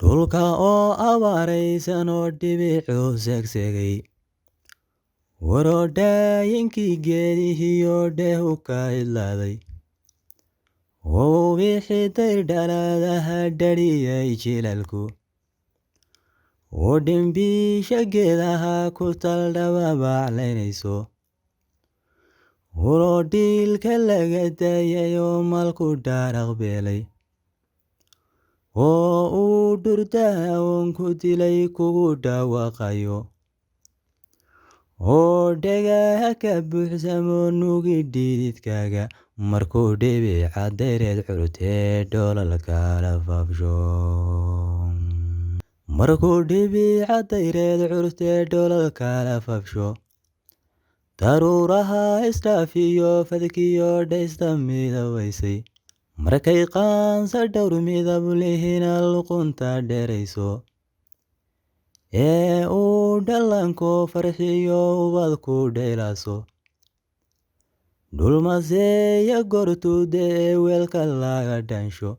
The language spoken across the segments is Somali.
Dhulka oo abaaraysan oo dhibicu segsegay, warodhayinkii geedihiyo dheehu ka idlaaday, oo wixii dayr dhalaadaha dhaliyay jilalku, oo dhimbiisha geedaha ku taldhababaclaynayso, oo dhiilka laga dayay oo malku dhaaraq beelay, oo uu dhurdaawon ku dilay kugu dhawaaqayo, oo dhagaha ka buuxsamo nugi dhididkaaga markuu dhibica dayreed curtee dholalka la faafsho. Markuu dhibica dayreed curtee dholalka la faafsho, daruuraha isdhaafiyo fadkiyo dhaysta midabaysay, markay qaansa dhowr midab lihina luqunta dheerayso, ee uu dhallaanku farxiyo ubadku dhaylaaso, dhulmaseeya goortuude ee weelka laga dhaansho,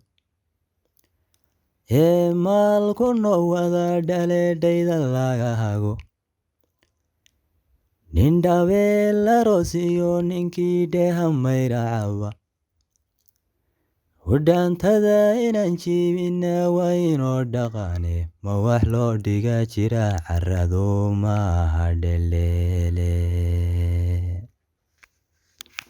ee maalku nowada dhale dhayda laga hago, nin dhabeel la roosiyo ninkii dheeha mayracaba, hudhaantada inaan jiibina waa inoo dhaqaane, ma wax loo dhiga jira carradu maaha dheleele.